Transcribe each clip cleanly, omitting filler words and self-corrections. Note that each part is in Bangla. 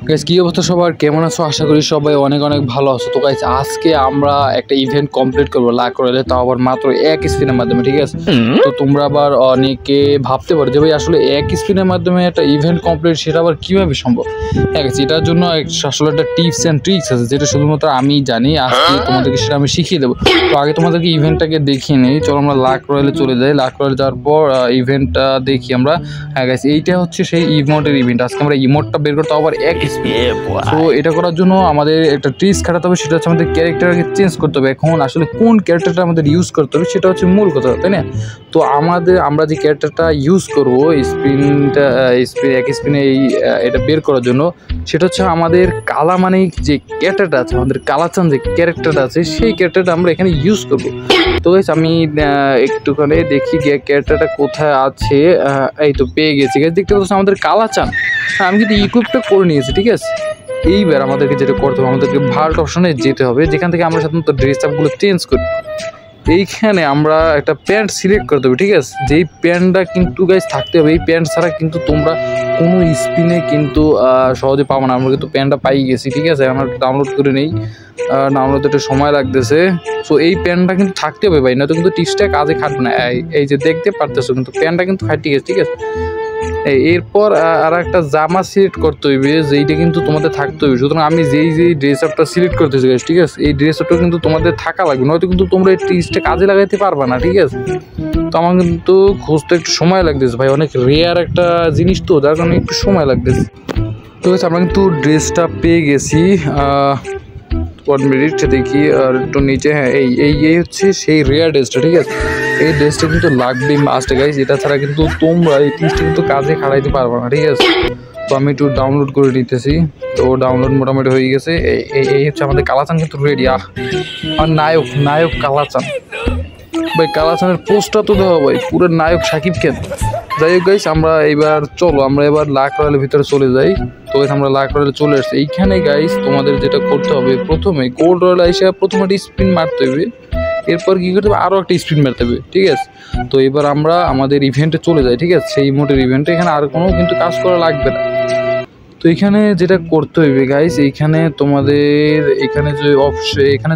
গাইস কি অবস্থা সবার, কেমন আছো? আশা করি সবাই অনেক অনেক ভালো আছো। তো গাইস আজকে আমরা একটা ইভেন্ট কমপ্লিট করবো লাক রয়েলে, তাও আবার মাত্র এক স্পিনের মাধ্যমে, ঠিক আছে? তো তোমরা আবার অনেকে ভাবতে পারো যে ভাই আসলে এক স্পিনের মাধ্যমে একটা ইভেন্ট কমপ্লিট, সেটা আবার কীভাবে সম্ভব? হ্যাঁ গাইস, এটার জন্য আসলে একটা টিপস অ্যান্ড ট্রিক্স আছে যেটা শুধুমাত্র আমি জানি। আজকে তোমাদেরকে সেটা আমি শিখিয়ে দেবো। তো আগে তোমাদেরকে ইভেন্টটাকে দেখিয়ে নিই। চলো আমরা লাক রয়েলে চলে যাই। লাক রয়েলে যাওয়ার পর ইভেন্টটা দেখি আমরা। হ্যাঁ গাইস, এইটা হচ্ছে সেই ইমোটের ইভেন্ট। আজকে আমরা ইমোটটা বের করতে আবার এক স্পিন। তো এটা করার জন্য আমাদের একটা ট্রিক্স খাটাতে হবে, সেটা হচ্ছে আমাদের ক্যারেক্টারকে চেঞ্জ করতে হবে। এখন আসলে কোন ক্যারেক্টারটা আমাদের ইউজ করতে হবে সেটা হচ্ছে মূল কথা, তাই না? তো আমরা যে ক্যারেক্টারটা ইউজ করবো স্পিনটা এক স্পিনে এটা বের করার জন্য, সেটা হচ্ছে আমাদের কালামানিক যে ক্যারেক্টারটা আছে, আমাদের কালাচান যে ক্যারেক্টারটা আছে, সেই ক্যারেক্টারটা আমরা এখানে ইউজ করবো। তো গাইস আমি একটুখানি দেখি ক্যারেক্টারটা কোথায় আছে। এই তো পেয়ে গেছি গাইস, দেখতে পাচ্ছি আমাদের কালাচান। আমি কিন্তু ইকুইপটা করে নিয়েছি, ঠিক আছে? এইবার আমাদেরকে যেটা করতে হবে, আমাদেরকে ভাল্ট অপশনে যেতে হবে, যেখান থেকে আমরা সাধারণত ড্রেস আপগুলো চেঞ্জ করি। এইখানে আমরা একটা প্যান্ট সিলেক্ট করতে হবে, ঠিক আছে? যেই প্যান্টটা কিন্তু গাইস থাকতে হবে। এই প্যান্ট ছাড়া কিন্তু তোমরা কোনো স্পিনে কিন্তু সহজে পাবো না। আমরা কিন্তু প্যান্টটা পাই গেছি, ঠিক আছে? আমরা ডাউনলোড করে নেই, ডাউনলোড একটু সময় লাগতেছে। সো এই প্যান্টটা কিন্তু থাকতে হবে ভাই, নয়তো কিন্তু টিপসটা কাজে খাটবে না। এই যে দেখতে পারতেছো কিন্তু প্যান্টটা কিন্তু খাটি গেছে, ঠিক আছে? এরপর আর একটা জামা সিলেক্ট করতে হইবে, যেইটা কিন্তু তোমাদের থাকতে হবে। সুতরাং আমি যেই ড্রেস আপটা সিলেক্ট করতেছি গাইস, ঠিক আছে? এই ড্রেস আপটা কিন্তু তোমাদের থাকা লাগবে, নয়তো কিন্তু তোমরা এই টিপসটা কাজে লাগাইতে পারবা না, ঠিক আছে? তো আমার কিন্তু খুঁজতে একটু সময় লাগতেছে ভাই, অনেক রেয়ার একটা জিনিস তো, যার কারণে একটু সময় লাগতেছে। তো গাইস আমরা কিন্তু ড্রেসটা পেয়ে গেছি। 1 মিনিট দেখি আর একটু নিচে। হ্যাঁ, এই হচ্ছে সেই রেয়ার ড্রেসটা, ঠিক আছে? এই ড্রেসটা কিন্তু লাগবেই মাস্ট গাইস, এটা ছাড়া কিন্তু তোমরা এই টিপসটা কিন্তু কাজে খাটাইতে পারবে না, ঠিক আছে? তো আমি একটু ডাউনলোড করে নিতেছি। তো ডাউনলোড মোটামুটি হয়ে গেছে। এই হচ্ছে আমাদের কালাচান কিন্তু রেডি। আর নায়ক কালাচান ভাই, কালাচানের পোস্টটা তো দেওয়া ভাই, পুরো নায়ক সাকিব খান। যাই হোক গাইস, আমরা এবার লাক রয়্যালের ভিতরে চলে যাই। তো আমরা লাক রয়্যালে চলে আসছি। এইখানে গাইস তোমাদের যেটা করতে হবে, প্রথমে গোল্ড রয়্যাল এসে প্রথমে একটা স্পিন মারতে হবে। এরপর কী করতে হবে, আরও একটা স্পিন মারতে হবে, ঠিক আছে? তো এবার আমরা আমাদের ইভেন্টে চলে যাই, ঠিক আছে? সেই ইমোটের ইভেন্টে এখানে আর কোনো কিন্তু কাজ করা লাগবে না। তো এখানে যেটা করতে হইবে গাইস, এইখানে তোমাদের এখানে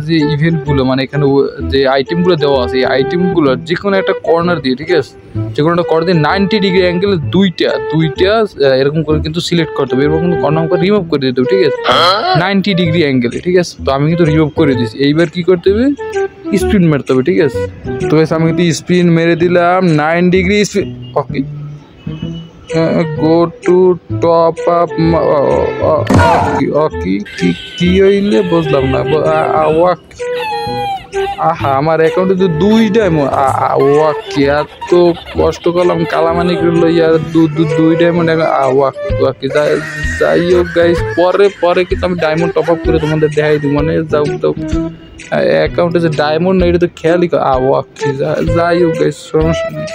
যে ইভেন্টগুলো, মানে এখানে যে আইটেমগুলো দেওয়া আছে, এই আইটেমগুলোর যে কোনো একটা কর্নার দিয়ে, ঠিক আছে? যে কোনো একটা কর্নার দিয়ে 90 ডিগ্রি অ্যাঙ্গেলে দুইটা এরকম করে কিন্তু সিলেক্ট করতে হবে। এরকম কিন্তু কর্নার করে রিমুভ করে দিতে হবে, ঠিক আছে? 90 ডিগ্রি অ্যাঙ্গেলে, ঠিক আছে? তো আমি কিন্তু রিমুভ করে দিয়েছি। এইবার কি করতে হবে, স্পিন মারতে হবে, ঠিক আছে? তো গাইস আমি কিন্তু স্পিন মেরে দিলাম 9 degree spin. Okay, go to top up. কি হইলে বুঝলাম না। আহা, আমার অ্যাকাউন্টে তো 2 ডায়মন্ড। ওয়াকি, এত কষ্ট করলাম কালামানিক লইয়া 2 ডায়মন্ড। ওয়াকি যাই হোক গাইস, পরে কিন্তু আমি ডায়মন্ড টপ আপ করে তোমাদের দেখাই দিব। মানে যাও অ্যাকাউন্টে যে ডায়মন্ড না, এটা তো খেয়ালই। ওয়াকি যাই হোক গাইস, সমস্যা নেই।